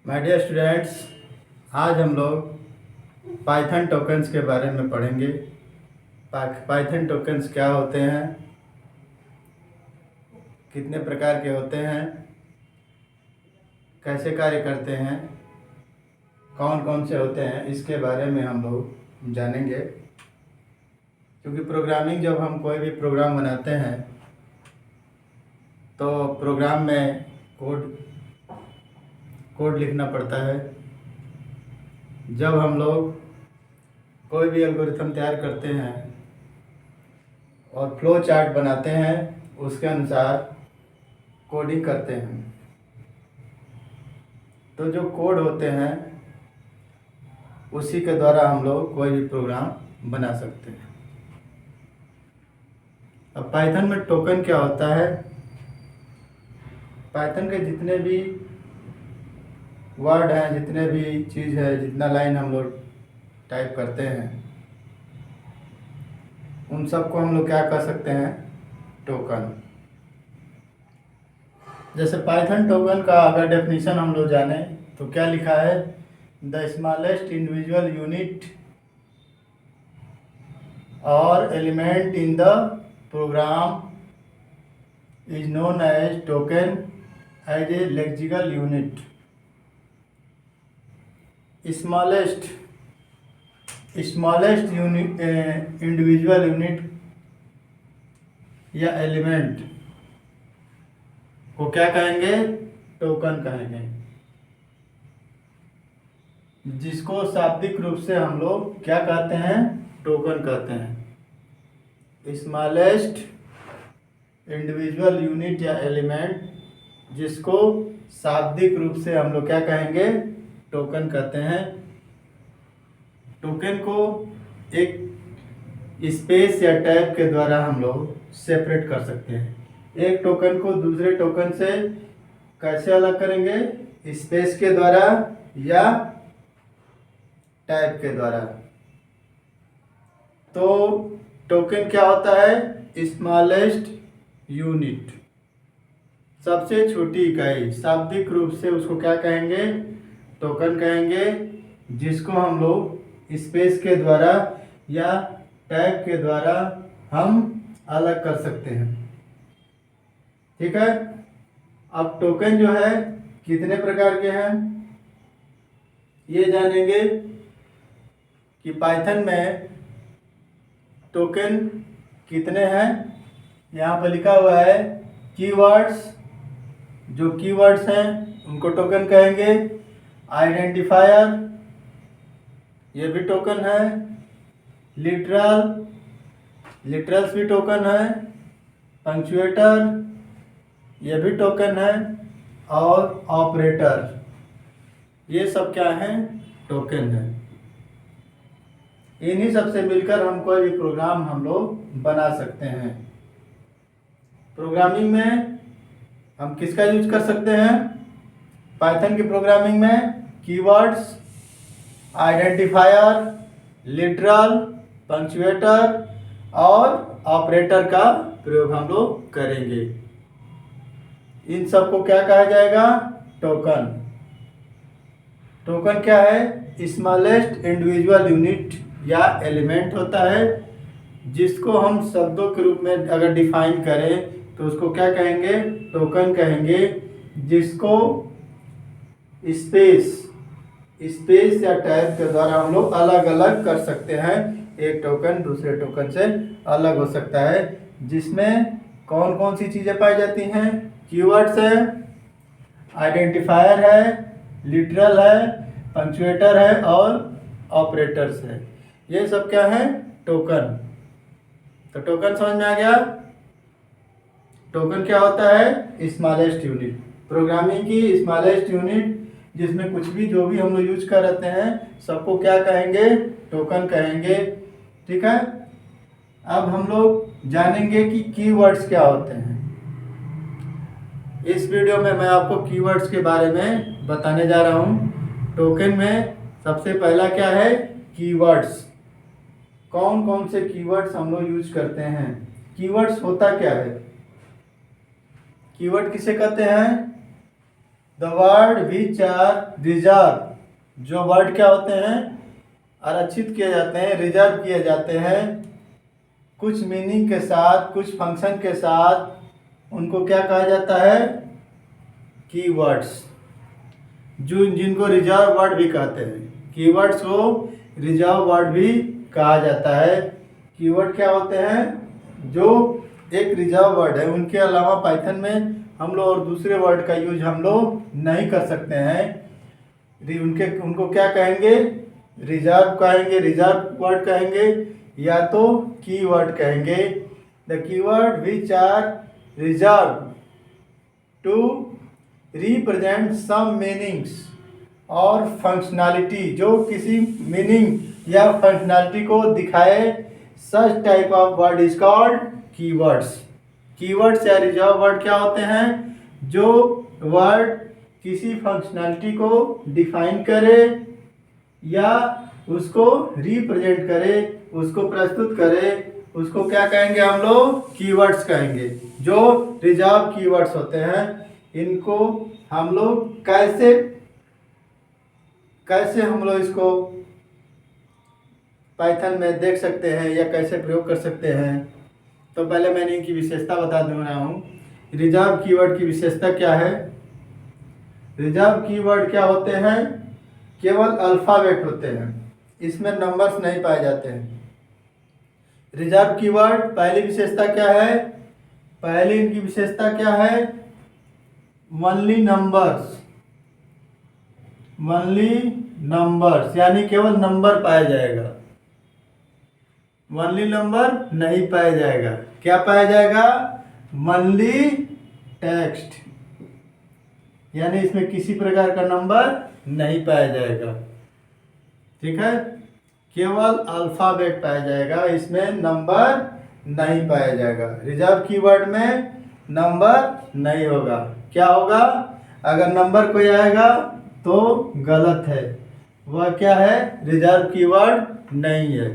My dear students, आज हम लोग पाइथन टोकन्स के बारे में पढ़ेंगे। पाइथन टोकन्स क्या होते हैं, कितने प्रकार के होते हैं, कैसे कार्य करते हैं, कौन कौन से होते हैं, इसके बारे में हम लोग जानेंगे। क्योंकि प्रोग्रामिंग, जब हम कोई भी प्रोग्राम बनाते हैं तो प्रोग्राम में कोड लिखना पड़ता है। जब हम लोग कोई भी एल्गोरिथम तैयार करते हैं और फ्लो चार्ट बनाते हैं, उसके अनुसार कोडिंग करते हैं। तो जो कोड होते हैं उसी के द्वारा हम लोग कोई भी प्रोग्राम बना सकते हैं। अब पाइथन में टोकन क्या होता है? पाइथन के जितने भी वर्ड हैं, जितने भी चीज़ है, जितना लाइन हम लोग टाइप करते हैं, उन सबको हम लोग क्या कर सकते हैं? टोकन। जैसे पाइथन टोकन का अगर डेफिनेशन हम लोग जाने तो क्या लिखा है? द स्मॉलेस्ट इंडिविजुअल यूनिट और element in the program is known as token as a lexical unit. Smallest unit, individual unit या एलिमेंट को क्या कहेंगे? टोकन कहेंगे, जिसको शाब्दिक रूप से हम लोग क्या कहते हैं? टोकन कहते हैं। स्मॉलेस्ट इंडिविजुअल यूनिट या एलिमेंट, जिसको शाब्दिक रूप से हम लोग क्या कहेंगे? टोकन कहते हैं। टोकन को एक स्पेस या टैग के द्वारा हम लोग सेपरेट कर सकते हैं। एक टोकन को दूसरे टोकन से कैसे अलग करेंगे? स्पेस के द्वारा या टैग के द्वारा। तो टोकन क्या होता है? स्मॉलेस्ट यूनिट, सबसे छोटी इकाई। शाब्दिक रूप से उसको क्या कहेंगे? टोकन कहेंगे, जिसको हम लोग स्पेस के द्वारा या टैग के द्वारा हम अलग कर सकते हैं। ठीक है। अब टोकन जो है कितने प्रकार के हैं ये जानेंगे कि पाइथन में टोकन कितने हैं। यहाँ पर लिखा हुआ है कीवर्ड्स। जो कीवर्ड्स हैं उनको टोकन कहेंगे। आइडेंटिफायर, ये भी टोकन है। लिटरल्स भी टोकन है। पंक्चुएटर, ये भी टोकन है। और ऑपरेटर, ये सब क्या हैं? टोकन है। इन्हीं सब से मिलकर हम कोई भी प्रोग्राम हम लोग बना सकते हैं। प्रोग्रामिंग में हम किसका यूज कर सकते हैं? पाइथन की प्रोग्रामिंग में कीवर्ड्स, आइडेंटिफायर, लिटरल, पंक्चुएटर और ऑपरेटर का प्रयोग हम लोग करेंगे। इन सबको क्या कहा जाएगा? टोकन। टोकन क्या है? स्मॉलेस्ट इंडिविजुअल यूनिट या एलिमेंट होता है, जिसको हम शब्दों के रूप में अगर डिफाइन करें तो उसको क्या कहेंगे? टोकन कहेंगे, जिसको स्पेस या टैग के द्वारा हम लोग अलग अलग कर सकते हैं। एक टोकन दूसरे टोकन से अलग हो सकता है, जिसमें कौन कौन सी चीज़ें पाई जाती हैं? कीवर्ड्स है, आइडेंटिफायर है, लिटरल है, पंक्चुएटर है और ऑपरेटर्स है। ये सब क्या है? टोकन। तो टोकन समझ में आ गया। टोकन क्या होता है? Smallest unit. प्रोग्रामिंग की स्मॉलेस्ट यूनिट, जिसमें कुछ भी जो भी हम लोग यूज कर रहे हैं सबको क्या कहेंगे? टोकन कहेंगे। ठीक है। अब हम लोग जानेंगे कि कीवर्ड्स क्या होते हैं। इस वीडियो में मैं आपको कीवर्ड्स के बारे में बताने जा रहा हूँ। टोकन में सबसे पहला क्या है? कीवर्ड्स। कौन कौन से कीवर्ड्स हम लोग यूज करते हैं? कीवर्ड्स होता क्या है? कीवर्ड किसे कहते हैं? The word which are reserve, जो वर्ड क्या होते हैं, आरक्षित किए जाते हैं, रिजर्व किए जाते हैं कुछ मीनिंग के साथ, कुछ फंक्शन के साथ, उनको क्या कहा जाता है, कीवर्ड्स। जो जिनको रिजर्व वर्ड भी कहते हैं, कीवर्ड्स को रिजर्व वर्ड भी कहा जाता है। कीवर्ड क्या होते हैं, जो एक रिजर्व वर्ड है, उनके अलावा पाइथन में हम लोग और दूसरे वर्ड का यूज हम लोग नहीं कर सकते हैं। उनको क्या कहेंगे, रिजर्व कहेंगे, रिजर्व वर्ड कहेंगे, या तो कीवर्ड कहेंगे। The keyword which are reserve to represent some meanings और फंक्शनैलिटी, जो किसी मीनिंग या फंक्शनैलिटी को दिखाए, such type of word is called keywords. Keywords या रिजर्व वर्ड क्या होते हैं, जो वर्ड किसी फंक्शनैलिटी को डिफाइन करे या उसको रिप्रेजेंट करे, उसको प्रस्तुत करे, उसको क्या कहेंगे हम लोग, कीवर्ड्स कहेंगे। जो रिजर्व कीवर्ड्स होते हैं, इनको हम लोग कैसे हम लोग इसको पाइथन में देख सकते हैं या कैसे प्रयोग कर सकते हैं। तो पहले मैंने इनकी विशेषता बता दे रहा हूँ। रिजर्व कीवर्ड की विशेषता क्या है, रिजर्व कीवर्ड क्या होते हैं, केवल अल्फ़ाबेट होते हैं, इसमें नंबर्स नहीं पाए जाते हैं। रिजर्व कीवर्ड पहली विशेषता क्या है, पहली इनकी विशेषता क्या है, ओनली नंबर्स, ओनली नंबर्स, यानी केवल नंबर पाया जाएगा, ओनली नंबर नहीं पाया जाएगा। क्या पाया जाएगा, ओनली टेक्स्ट, यानी इसमें किसी प्रकार का नंबर नहीं पाया जाएगा। ठीक है, केवल अल्फ़ाबेट पाया जाएगा, इसमें नंबर नहीं पाया जाएगा। रिजर्व कीवर्ड में नंबर नहीं होगा। क्या होगा, अगर नंबर कोई आएगा तो गलत है, वह क्या है, रिजर्व कीवर्ड नहीं है।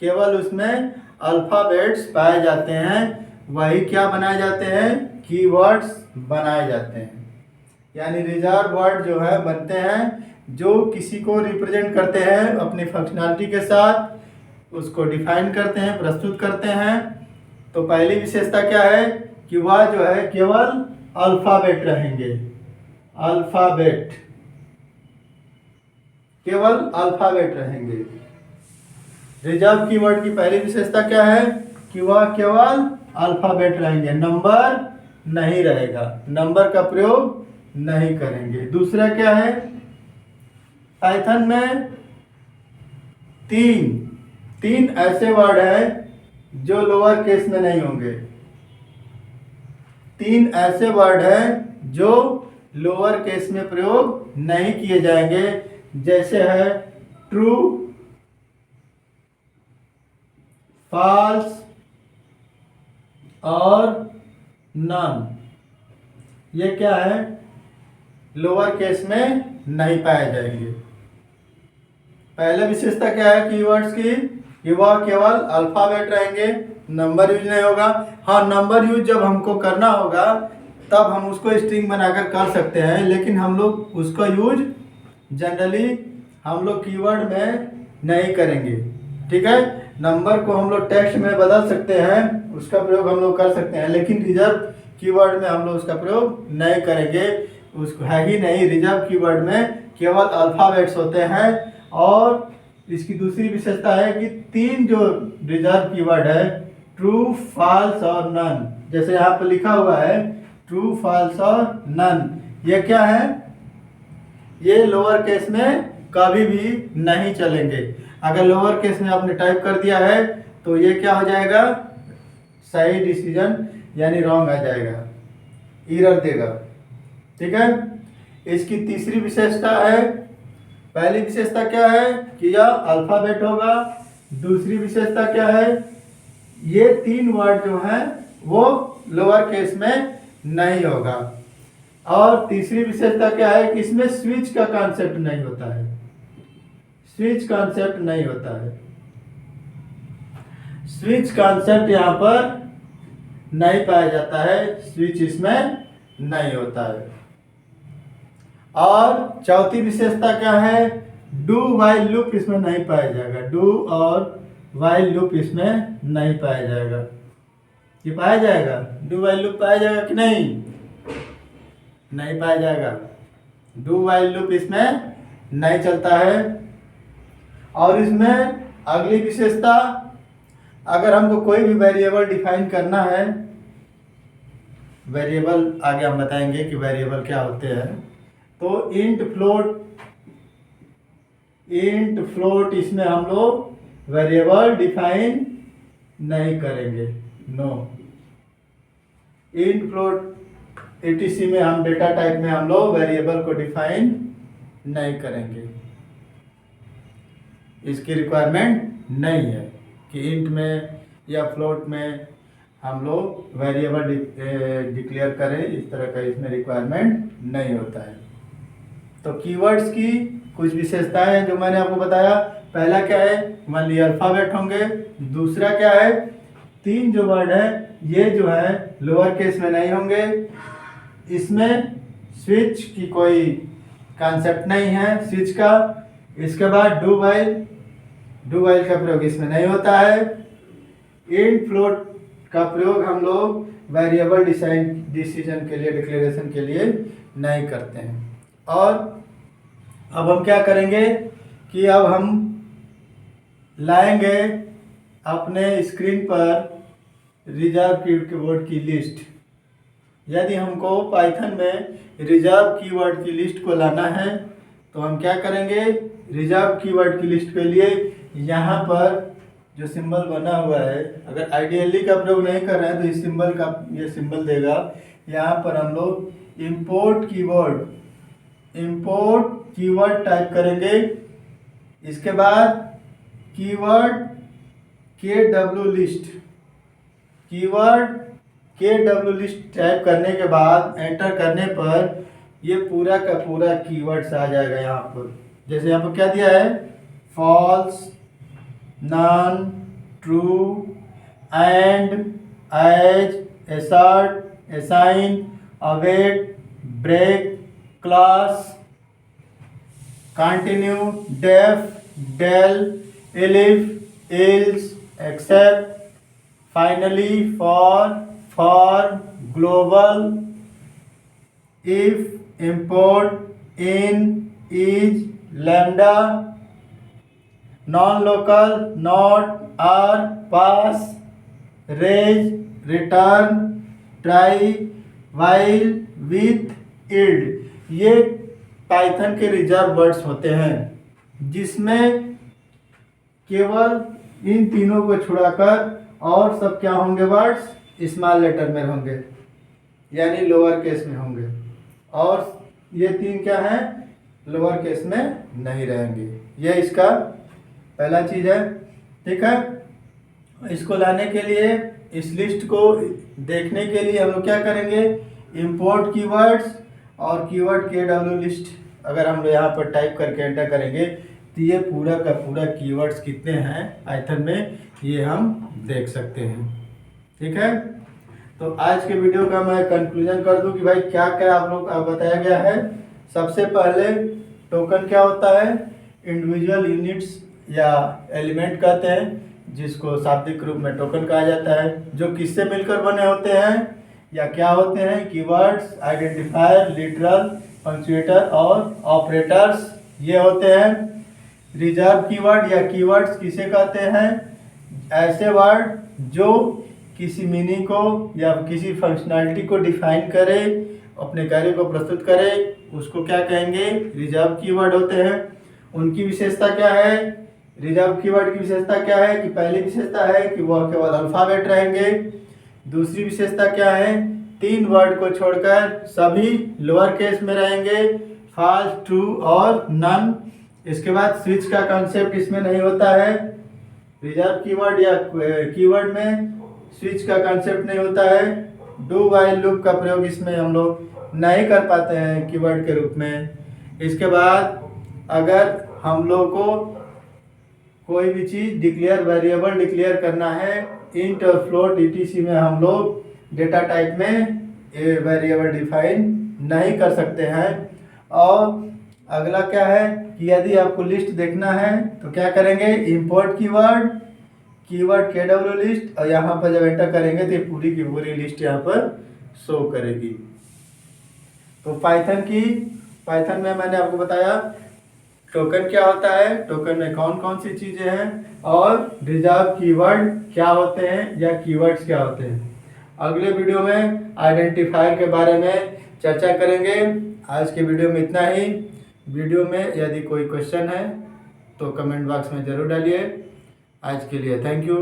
केवल उसमें अल्फ़ाबेट्स पाए जाते हैं, वही क्या बनाए जाते हैं, कीवर्ड्स बनाए जाते हैं। यानी रिजर्व वर्ड जो है बनते हैं, जो किसी को रिप्रेजेंट करते हैं अपनी फंक्शनैलिटी के साथ, उसको डिफाइन करते हैं, प्रस्तुत करते हैं। तो पहली विशेषता क्या है कि वह जो है केवल अल्फ़ाबेट रहेंगे, अल्फ़ाबेट, केवल अल्फ़ाबेट रहेंगे। रिजर्व कीवर्ड की पहली विशेषता क्या है कि वह केवल अल्फ़ाबेट रहेंगे, नंबर नहीं रहेगा, नंबर का प्रयोग नहीं करेंगे। दूसरा क्या है, पाइथन में तीन ऐसे वर्ड हैं जो लोअर केस में नहीं होंगे। तीन ऐसे वर्ड हैं जो लोअर केस में प्रयोग नहीं किए जाएंगे, जैसे है ट्रू, फॉल्स और नन। ये क्या है, लोअर केस में नहीं पाए जाएंगे। पहले विशेषता क्या है कीवर्ड्स की कि वह केवल अल्फ़ाबेट रहेंगे, नंबर यूज नहीं होगा। हाँ, नंबर यूज जब हमको करना होगा तब हम उसको स्ट्रिंग बनाकर कर सकते हैं, लेकिन हम लोग उसका यूज जनरली हम लोग कीवर्ड में नहीं करेंगे। ठीक है, नंबर को हम लोग टेक्स्ट में बदल सकते हैं, उसका प्रयोग हम लोग कर सकते हैं, लेकिन रिजर्व कीवर्ड में हम लोग उसका प्रयोग नहीं करेंगे। उसको है ही नहीं, रिजर्व कीवर्ड में केवल अल्फ़ाबेट्स होते हैं। और इसकी दूसरी विशेषता है कि तीन जो रिजर्व कीवर्ड है, ट्रू, फॉल्स और नन, जैसे यहाँ पर लिखा हुआ है ट्रू, फॉल्स और नन, ये क्या है, ये लोअर केस में कभी भी नहीं चलेंगे। अगर लोअर केस में आपने टाइप कर दिया है तो ये क्या हो जाएगा, सही डिसीजन यानी रॉन्ग आ जाएगा, एरर देगा। ठीक है, इसकी तीसरी विशेषता है, पहली विशेषता क्या है कि यह अल्फ़ाबेट होगा। दूसरी विशेषता क्या है, ये तीन वर्ड जो हैं वो लोअर केस में नहीं होगा। और तीसरी विशेषता क्या है कि इसमें स्विच का कॉन्सेप्ट नहीं होता है, स्विच कॉन्सेप्ट नहीं होता है, स्विच कॉन्सेप्ट यहाँ पर नहीं पाया जाता है, स्विच इसमें नहीं होता है। और चौथी विशेषता क्या है, डू वाइल लूप इसमें नहीं पाया जाएगा, डू और वाइल लूप इसमें नहीं पाया जाएगा। ये पाया जाएगा, डू वाइल लूप पाया जाएगा कि नहीं, नहीं पाया जाएगा, डू वाइल लूप इसमें नहीं चलता है। और इसमें अगली विशेषता, अगर हमको कोई भी वेरिएबल डिफाइन करना है, वेरिएबल आगे हम बताएंगे कि वेरिएबल क्या होते हैं, तो इंट फ्लोट इसमें हम लोग वेरिएबल डिफाइन नहीं करेंगे, नो। इंट फ्लोट एटीसी में हम डेटा टाइप में हम लोग वेरिएबल को डिफाइन नहीं करेंगे, इसकी रिक्वायरमेंट नहीं है कि इंट में या फ्लोट में हम लोग वेरिएबल डिक्लेयर करें, इस तरह का इसमें रिक्वायरमेंट नहीं होता है। तो कीवर्ड्स की कुछ विशेषताएं हैं जो मैंने आपको बताया। पहला क्या है, मान लीजिए अल्फ़ाबेट होंगे। दूसरा क्या है, 3 जो वर्ड है ये जो है लोअर केस में नहीं होंगे, इसमें स्विच की कोई कॉन्सेप्ट नहीं है स्विच का। इसके बाद डू वाइल का प्रयोग इसमें नहीं होता है। इंट फ्लोट का प्रयोग हम लोग वेरिएबल डिसीजन के लिए, डिक्लेरेशन के लिए नहीं करते हैं। और अब हम क्या करेंगे कि अब हम लाएंगे अपने स्क्रीन पर रिजर्व कीवर्ड की लिस्ट। यदि हमको पाइथन में रिजर्व कीवर्ड की लिस्ट को लाना है तो हम क्या करेंगे, रिजर्व कीवर्ड की लिस्ट के लिए यहाँ पर जो सिंबल बना हुआ है, अगर आइडियली का प्रयोग नहीं कर रहे हैं तो इस सिंबल का ये सिंबल देगा। यहाँ पर हम लोग इंपोर्ट कीवर्ड टाइप करेंगे। इसके बाद कीवर्ड KW लिस्ट टाइप करने के बाद एंटर करने पर ये पूरा का पूरा कीवर्ड्स आ जाएगा। यहाँ पर जैसे यहाँ पर क्या दिया है, false, none, true, and, as, assert, assign, await, break, class, continue, def, del, elif, else, except, finally, for, global, if, import, in, is, lambda, non-local, not, are, pass, raise, return, try, while, with, yield। ये Python के reserve words होते हैं जिसमें केवल इन तीनों को छुड़ाकर और सब क्या होंगे, वर्ड्स स्मॉल लेटर में होंगे, यानी लोअर केस में होंगे, और ये 3 क्या हैं, लोअर केस में नहीं रहेंगे। यह इसका पहला चीज़ है, ठीक है। इसको लाने के लिए, इस लिस्ट को देखने के लिए हम लोग क्या करेंगे, इंपोर्ट कीवर्ड्स और कीवर्ड KW लिस्ट अगर हम लोग यहाँ पर टाइप करके एंटर करेंगे तो ये पूरा का पूरा कीवर्ड्स कितने हैं पाइथन में ये हम देख सकते हैं, ठीक है। तो आज के वीडियो का मैं कंक्लूजन कर दूं कि भाई क्या क्या आप लोग का बताया गया है। सबसे पहले टोकन क्या होता है, इंडिविजुअल यूनिट्स या एलिमेंट कहते हैं जिसको शाब्दिक रूप में टोकन कहा जाता है, जो किससे मिलकर बने होते हैं या क्या होते हैं, कीवर्ड्स, आइडेंटिफायर, लिटरल, पंक्चुएटर और ऑपरेटर्स ये होते हैं। रिजर्व कीवर्ड या कीवर्ड्स किसे कहते हैं, ऐसे वर्ड जो किसी मीनिंग को या किसी फंक्शनैलिटी को डिफाइन करे, अपने कार्य को प्रस्तुत करे, उसको क्या कहेंगे, रिजर्व कीवर्ड होते हैं। उनकी विशेषता क्या है, रिजर्व कीवर्ड की विशेषता क्या है कि पहली विशेषता है कि वह केवल अल्फ़ाबेट रहेंगे। दूसरी विशेषता क्या है, 3 वर्ड को छोड़कर सभी लोअर केस में रहेंगे, फॉल्स, ट्रू और नन। इसके बाद स्विच का कॉन्सेप्ट इसमें नहीं होता है, रिजर्व कीवर्ड या कीवर्ड में स्विच का कॉन्सेप्ट नहीं होता है। डू वाइल लूप का प्रयोग इसमें हम लोग नहीं कर पाते हैं कीवर्ड के रूप में। इसके बाद अगर हम लोग को कोई भी चीज़ वेरिएबल डिक्लेयर करना है, इंट और फ्लोट etc में हम लोग डेटा टाइप में वेरिएबल डिफाइन नहीं कर सकते हैं। और अगला क्या है कि यदि आपको लिस्ट देखना है तो क्या करेंगे, इंपोर्ट कीवर्ड KW लिस्ट, और यहाँ पर जब एंटर करेंगे तो ये पूरी की पूरी लिस्ट यहाँ पर शो करेगी। तो पाइथन में मैंने आपको बताया टोकन क्या होता है, टोकन में कौन कौन सी चीज़ें हैं, और रिजर्व कीवर्ड क्या होते हैं या कीवर्ड्स क्या होते हैं। अगले वीडियो में आइडेंटिफायर के बारे में चर्चा करेंगे। आज के वीडियो में इतना ही। वीडियो में यदि कोई क्वेश्चन है तो कमेंट बॉक्स में ज़रूर डालिए। आज के लिए थैंक यू।